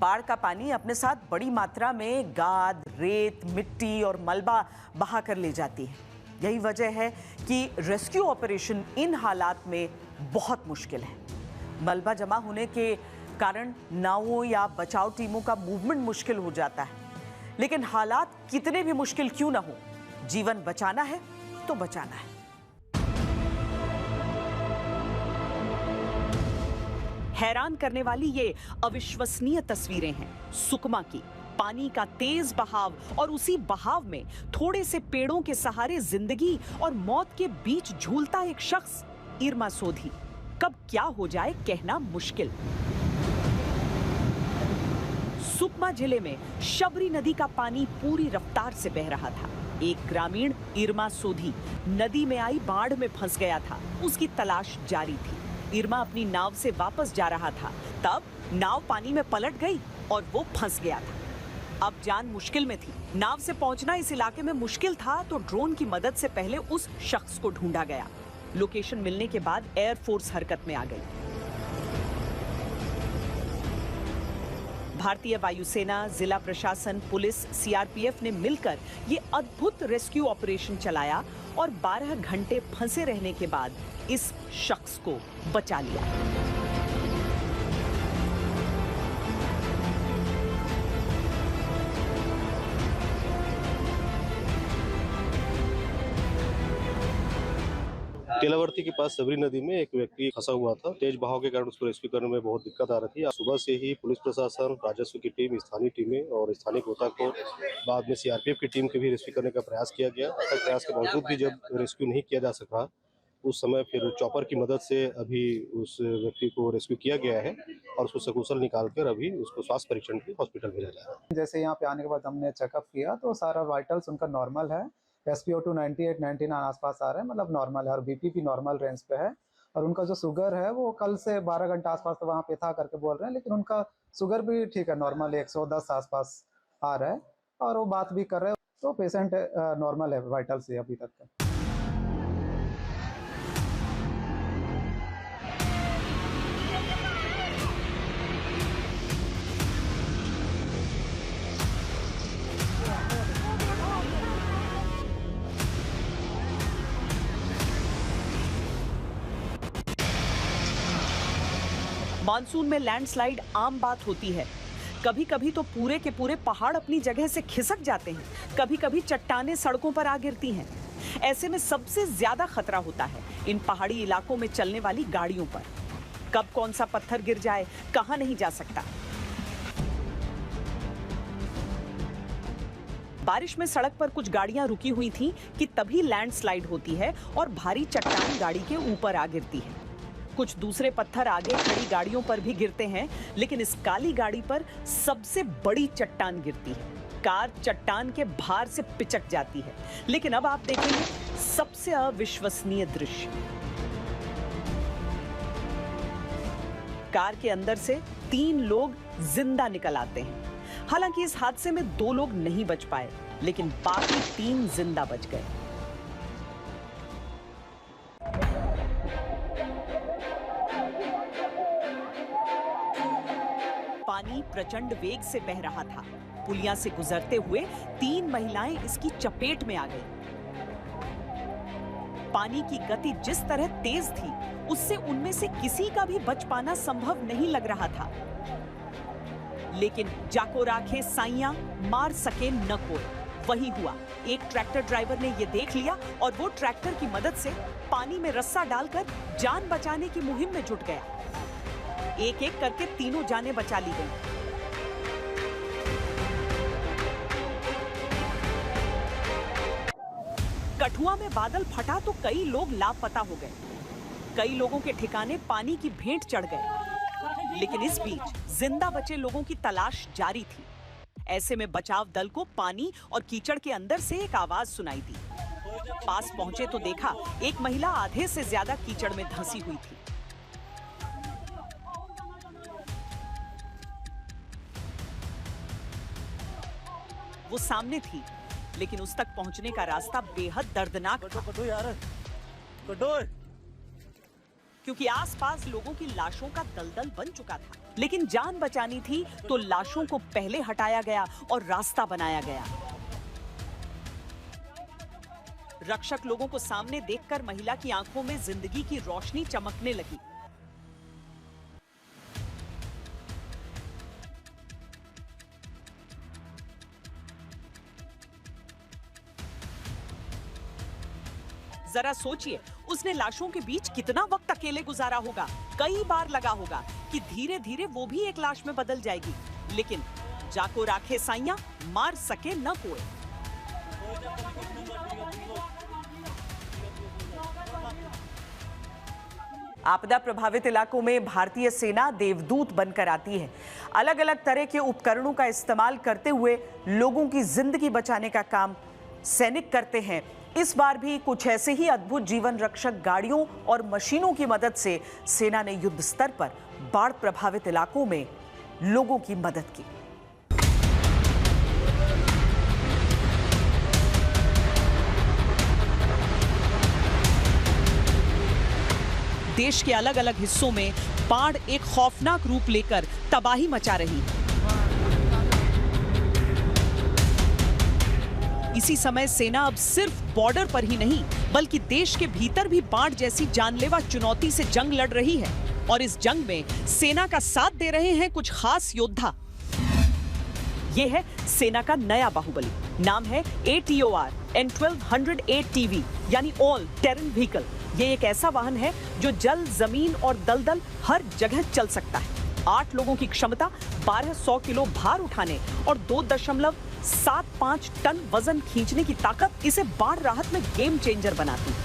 बाढ़ का पानी अपने साथ बड़ी मात्रा में गाद, रेत, मिट्टी और मलबा बहा कर ले जाती है। यही वजह है कि रेस्क्यू ऑपरेशन इन हालात में बहुत मुश्किल है। मलबा जमा होने के कारण नावों या बचाव टीमों का मूवमेंट मुश्किल हो जाता है। लेकिन हालात कितने भी मुश्किल क्यों ना हो, जीवन बचाना है तो बचाना है। हैरान करने वाली ये अविश्वसनीय तस्वीरें हैं सुकमा की। पानी का तेज बहाव और उसी बहाव में थोड़े से पेड़ों के सहारे जिंदगी और मौत के बीच झूलता एक शख्स, इरमा सोधी। कब क्या हो जाए कहना मुश्किल। सुकमा जिले में शबरी नदी का पानी पूरी रफ्तार से बह रहा था। एक ग्रामीण इरमा सोधी नदी में आई बाढ़ में फंस गया था। उसकी तलाश जारी थी। इरमा अपनी नाव से वापस जा रहा था, तब नाव पानी में पलट गई और वो फंस गया था। अब जान मुश्किल में थी। नाव से पहुंचना इस इलाके में मुश्किल था, तो ड्रोन की मदद से पहले उस शख्स को ढूंढा गया। लोकेशन मिलने के बाद एयरफोर्स हरकत में आ गई। भारतीय वायुसेना, जिला प्रशासन, पुलिस, सीआरपीएफ ने मिलकर ये अद्भुत रेस्क्यू ऑपरेशन चलाया और 12 घंटे फंसे रहने के बाद इस शख्स को बचा लिया। टेलावर्ती के पास शबरी नदी में एक व्यक्ति फंसा हुआ था। तेज बहाव के कारण उसको रेस्क्यू करने में बहुत दिक्कत आ रही थी। आज सुबह से ही पुलिस प्रशासन, राजस्व की टीम, स्थानीय टीमें और स्थानीय गोताखोर, बाद में सीआरपीएफ की टीम के भी रेस्क्यू करने का प्रयास किया गया। प्रयास के बावजूद भी जब रेस्क्यू नहीं किया जा सका, उस समय फिर चॉपर की मदद से अभी उस व्यक्ति को रेस्क्यू किया गया है और उसको सकुशल निकालकर अभी उसको स्वास्थ्य परीक्षण के लिए हॉस्पिटल भेजा जा रहा है। जैसे यहाँ पे आने के बाद हमने चेकअप किया तो सारा वाइटल्स उनका नॉर्मल है। SpO2 98-99 आसपास आ रहे हैं, मतलब नॉर्मल है, और BP भी नॉर्मल रेंज पे है। और उनका जो शुगर है वो कल से 12 घंटे आसपास तो वहाँ पे था करके बोल रहे हैं, लेकिन उनका शुगर भी ठीक है, नॉर्मल 110 आसपास आ रहा है और वो बात भी कर रहे हैं। तो पेशेंट नॉर्मल है वाइटल से अभी तक का। मानसून में लैंडस्लाइड आम बात होती है। कभी कभी तो पूरे के पूरे पहाड़ अपनी जगह से खिसक जाते हैं, कभी कभी चट्टानें सड़कों पर आ गिरती हैं। ऐसे में सबसे ज्यादा खतरा होता है इन पहाड़ी इलाकों में चलने वाली गाड़ियों पर। कब कौन सा पत्थर गिर जाए, कहां नहीं जा सकता। बारिश में सड़क पर कुछ गाड़ियां रुकी हुई थीं कि तभी लैंडस्लाइड होती है और भारी चट्टान गाड़ी के ऊपर आ गिरती है। कुछ दूसरे पत्थर आगे खड़ी गाड़ियों पर भी गिरते हैं, लेकिन इस काली गाड़ी पर सबसे बड़ी चट्टान गिरती है। कार चट्टान के भार से पिचक जाती है। लेकिन अब आप देखेंगे सबसे अविश्वसनीय दृश्य। कार के अंदर से 3 लोग जिंदा निकल आते हैं। हालांकि इस हादसे में 2 लोग नहीं बच पाए, लेकिन बाकी 3 जिंदा बच गए। पानी प्रचंड वेग से बह रहा था। पुलिया से गुजरते हुए 3 महिलाएं इसकी चपेट में आ गईं। पानी की गति जिस तरह तेज थी, उससे उनमें से किसी का भी बच पाना संभव नहीं लग रहा था। लेकिन जाको राखे साइयां, मार सके न कोई। वही हुआ। एक ट्रैक्टर ड्राइवर ने यह देख लिया और वो ट्रैक्टर की मदद से पानी में रस्सा डालकर जान बचाने की मुहिम में जुट गया। एक एक करके 3 जानें बचा ली गई। कठुआ में बादल फटा तो कई लोग लापता हो गए। कई लोगों के ठिकाने पानी की भेंट चढ़ गए। लेकिन इस बीच जिंदा बचे लोगों की तलाश जारी थी। ऐसे में बचाव दल को पानी और कीचड़ के अंदर से एक आवाज सुनाई दी। पास पहुंचे तो देखा एक महिला आधे से ज्यादा कीचड़ में धंसी हुई थी। वो सामने थी, लेकिन उस तक पहुंचने का रास्ता बेहद दर्दनाक था। क्योंकि आसपास लोगों की लाशों का दलदल बन चुका था। लेकिन जान बचानी थी तो लाशों को पहले हटाया गया और रास्ता बनाया गया। रक्षक लोगों को सामने देखकर महिला की आंखों में जिंदगी की रोशनी चमकने लगी। जरा सोचिए, उसने लाशों के बीच कितना वक्त अकेले गुजारा होगा। कई बार लगा होगा कि धीरे धीरे वो भी एक लाश में बदल जाएगी, लेकिन जाको राखे साइयां, मार सके न कोई। आपदा प्रभावित इलाकों में भारतीय सेना देवदूत बनकर आती है। अलग अलग तरह के उपकरणों का इस्तेमाल करते हुए लोगों की जिंदगी बचाने का काम सैनिक करते हैं। इस बार भी कुछ ऐसे ही अद्भुत जीवन रक्षक गाड़ियों और मशीनों की मदद से सेना ने युद्ध स्तर पर बाढ़ प्रभावित इलाकों में लोगों की मदद की। देश के अलग अलग हिस्सों में बाढ़ एक खौफनाक रूप लेकर तबाही मचा रही है। इसी समय सेना अब सिर्फ बॉर्डर पर ही नहीं बल्कि देश के भीतर भी बाढ़ जैसी जानलेवा चुनौती से जंग लड़ रही है। और इस जंग में सेना का साथ दे रहे हैं कुछ खास योद्धा। ये है सेना का नया बाहुबली, नाम है ATOR N1200 ATV यानी ऑल टेरेन व्हीकल। ये एक ऐसा वाहन है जो जल, जमीन और दलदल हर जगह चल सकता है। 8 लोगों की क्षमता, 1200 किलो भार उठाने और 2.75 टन वजन खींचने की ताकत इसे बाढ़ राहत में गेम चेंजर बनाती है।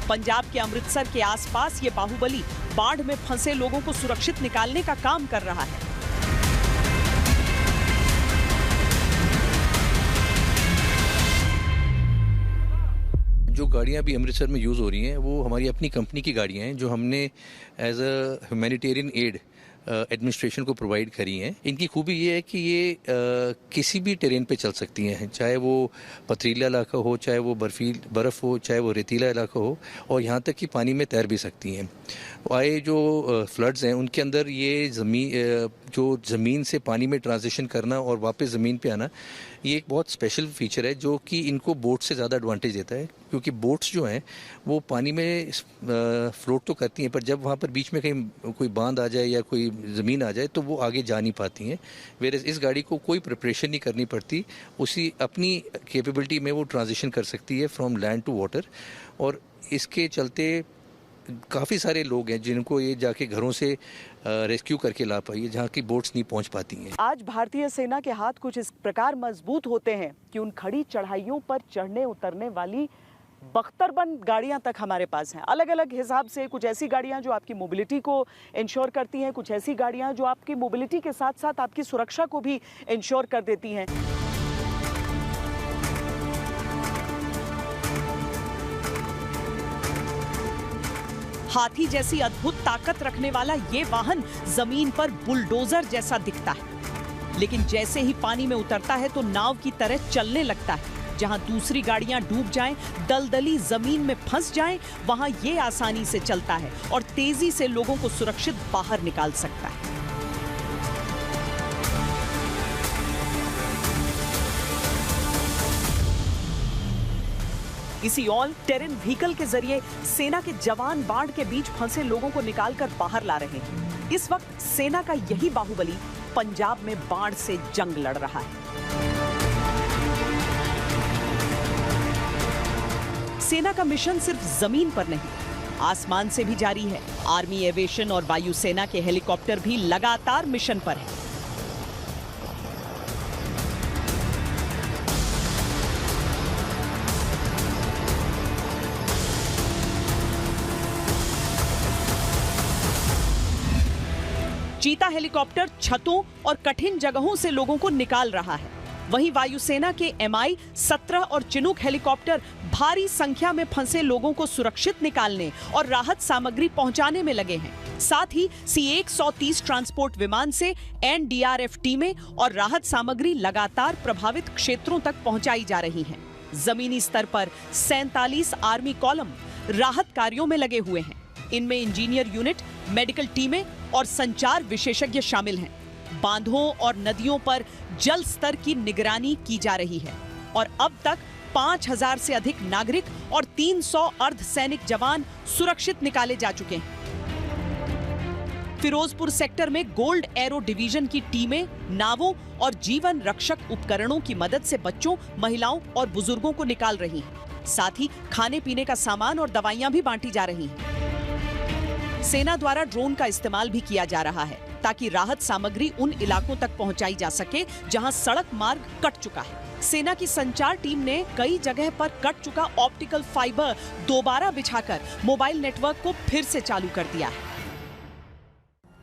पंजाब के अमृतसर के आसपास ये बाहुबली बाढ़ में फंसे लोगों को सुरक्षित निकालने का काम कर रहा है। जो गाड़ियां अभी अमृतसर में यूज़ हो रही हैं वो हमारी अपनी कंपनी की गाड़ियां हैं जो हमने as a humanitarian aid administration को प्रोवाइड करी हैं। इनकी खूबी ये है कि ये किसी भी टेरेन पे चल सकती हैं, चाहे वो पथरीला इलाका हो, चाहे वो बर्फ़ हो, चाहे वो रेतीला इलाका हो, और यहाँ तक कि पानी में तैर भी सकती हैं। आए जो फ्लड्स हैं उनके अंदर ये ज़मीन से पानी में ट्रांजिशन करना और वापस ज़मीन पे आना, ये एक बहुत स्पेशल फीचर है जो कि इनको बोट से ज़्यादा एडवांटेज देता है, क्योंकि बोट्स जो हैं वो पानी में फ्लोट तो करती हैं पर जब वहाँ पर बीच में कहीं कोई बांध आ जाए या कोई ज़मीन आ जाए तो वो आगे जा नहीं पाती हैं। वेयर इस गाड़ी को कोई प्रिपरेशन नहीं करनी पड़ती, उसी अपनी कैपेबिलिटी में वो ट्रांजिशन कर सकती है फ्रॉम लैंड टू वाटर। और इसके चलते काफ़ी सारे लोग हैं जिनको ये जाके घरों से रेस्क्यू करके ला पाई, जहाँ की बोट्स नहीं पहुँच पाती हैं। आज भारतीय सेना के हाथ कुछ इस प्रकार मजबूत होते हैं कि उन खड़ी चढ़ाइयों पर चढ़ने उतरने वाली बख्तरबंद गाड़ियां तक हमारे पास हैं। अलग अलग हिसाब से कुछ ऐसी गाड़ियां जो आपकी मोबिलिटी को इंश्योर करती हैं, कुछ ऐसी गाड़ियां जो आपकी मोबिलिटी के साथ साथ आपकी सुरक्षा को भी इंश्योर कर देती हैं। हाथी जैसी अद्भुत ताकत रखने वाला ये वाहन जमीन पर बुलडोजर जैसा दिखता है, लेकिन जैसे ही पानी में उतरता है तो नाव की तरह चलने लगता है। जहां दूसरी गाड़ियां डूब जाएं, दलदली जमीन में फंस जाएं, वहां ये आसानी से चलता है और तेजी से लोगों को सुरक्षित बाहर निकाल सकता है। इसी ऑल टेरेन व्हीकल के जरिए सेना के जवान बाढ़ के बीच फंसे लोगों को निकालकर बाहर ला रहे हैं। इस वक्त सेना का यही बाहुबली पंजाब में बाढ़ से जंग लड़ रहा है। सेना का मिशन सिर्फ जमीन पर नहीं, आसमान से भी जारी है। आर्मी एविएशन और वायुसेना के हेलीकॉप्टर भी लगातार मिशन पर हैं। चीता हेलीकॉप्टर छतों और कठिन जगहों से लोगों को निकाल रहा है। वहीं वायुसेना के Mi-17 और चिनूक हेलीकॉप्टर भारी संख्या में फंसे लोगों को सुरक्षित निकालने और राहत सामग्री पहुंचाने में लगे हैं। साथ ही C-130 ट्रांसपोर्ट विमान से NDRF टीमें और राहत सामग्री लगातार प्रभावित क्षेत्रों तक पहुंचाई जा रही हैं। जमीनी स्तर पर 47 आर्मी कॉलम राहत कार्यों में लगे हुए हैं। इनमें इंजीनियर यूनिट, मेडिकल टीमें और संचार विशेषज्ञ शामिल हैं। बांधों और नदियों पर जल स्तर की निगरानी की जा रही है और अब तक 5000 से अधिक नागरिक और 300 अर्धसैनिक जवान सुरक्षित निकाले जा चुके हैं। फिरोजपुर सेक्टर में गोल्ड एरो डिवीजन की टीमें नावों और जीवन रक्षक उपकरणों की मदद से बच्चों, महिलाओं और बुजुर्गों को निकाल रही हैं। साथ ही खाने पीने का सामान और दवाइयां भी बांटी जा रही हैं। सेना द्वारा ड्रोन का इस्तेमाल भी किया जा रहा है ताकि राहत सामग्री उन इलाकों तक पहुंचाई जा सके जहां सड़क मार्ग कट चुका है। सेना की संचार टीम ने कई जगह पर कट चुका ऑप्टिकल फाइबर दोबारा बिछाकर मोबाइल नेटवर्क को फिर से चालू कर दिया है।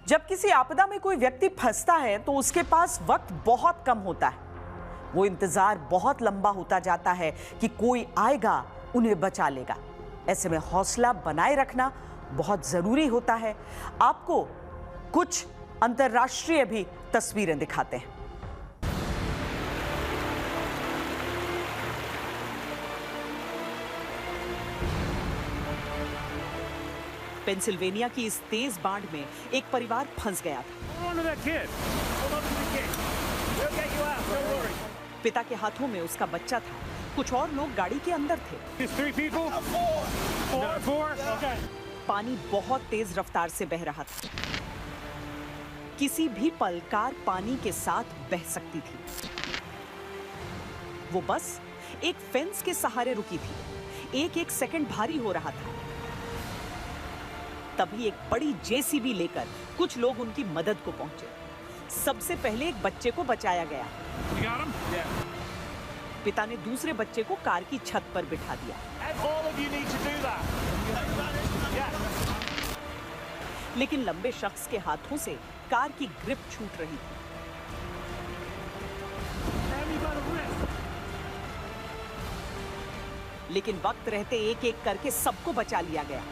जब किसी आपदा में कोई व्यक्ति फंसता है तो उसके पास वक्त बहुत कम होता है। वो इंतजार बहुत लंबा होता जाता है कि कोई आएगा, उन्हें बचा लेगा। ऐसे में हौसला बनाए रखना बहुत जरूरी होता है। आपको कुछ अंतर्राष्ट्रीय भी तस्वीरें दिखाते हैं। पेंसिल्वेनिया की इस तेज बाढ़ में एक परिवार फंस गया था। पिता के हाथों में उसका बच्चा था, कुछ और लोग गाड़ी के अंदर थे। पानी बहुत तेज रफ्तार से बह रहा था। किसी भी पल कार पानी के साथ बह सकती थी। वो बस एक फेंस के सहारे रुकी थी। एक सेकंड भारी हो रहा था। तभी एक बड़ी जेसीबी लेकर कुछ लोग उनकी मदद को पहुंचे। सबसे पहले एक बच्चे को बचाया गया। पिता ने दूसरे बच्चे को कार की छत पर बिठा दिया। लेकिन लंबे शख्स के हाथों से कार की ग्रिप छूट रही थी। लेकिन वक्त रहते एक करके सबको बचा लिया गया।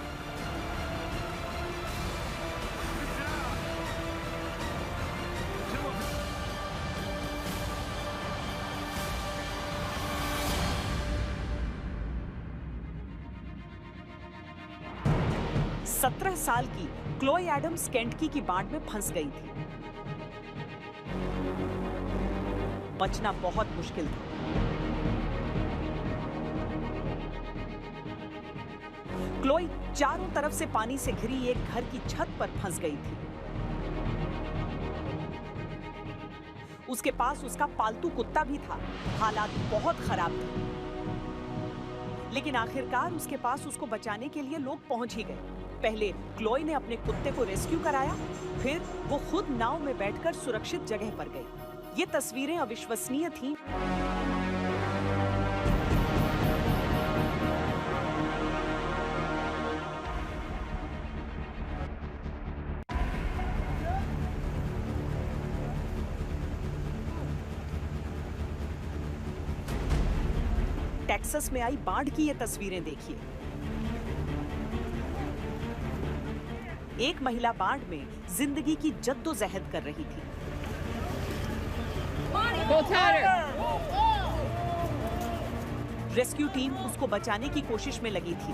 सत्रह साल की क्लोई एडम्स केंटकी की बाढ़ में फंस गई थी। बचना बहुत मुश्किल था। क्लोई चारों तरफ से पानी से घिरी एक घर की छत पर फंस गई थी। उसके पास उसका पालतू कुत्ता भी था। हालात बहुत खराब थे। लेकिन आखिरकार उसके पास उसको बचाने के लिए लोग पहुंच ही गए। पहले क्लोई ने अपने कुत्ते को रेस्क्यू कराया, फिर वो खुद नाव में बैठकर सुरक्षित जगह पर गई। ये तस्वीरें अविश्वसनीय थीं। टेक्सास में आई बाढ़ की ये तस्वीरें देखिए। एक महिला बाढ़ में जिंदगी की जद्दोजहद कर रही थी। रेस्क्यू टीम उसको बचाने की कोशिश में लगी थी।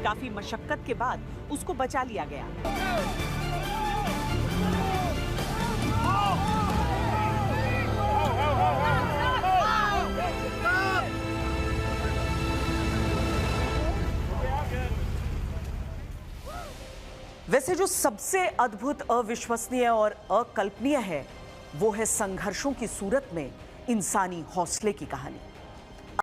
काफी मशक्कत के बाद उसको बचा लिया गया। वैसे जो सबसे अद्भुत, अविश्वसनीय और अकल्पनीय है वो है संघर्षों की सूरत में इंसानी हौसले की कहानी।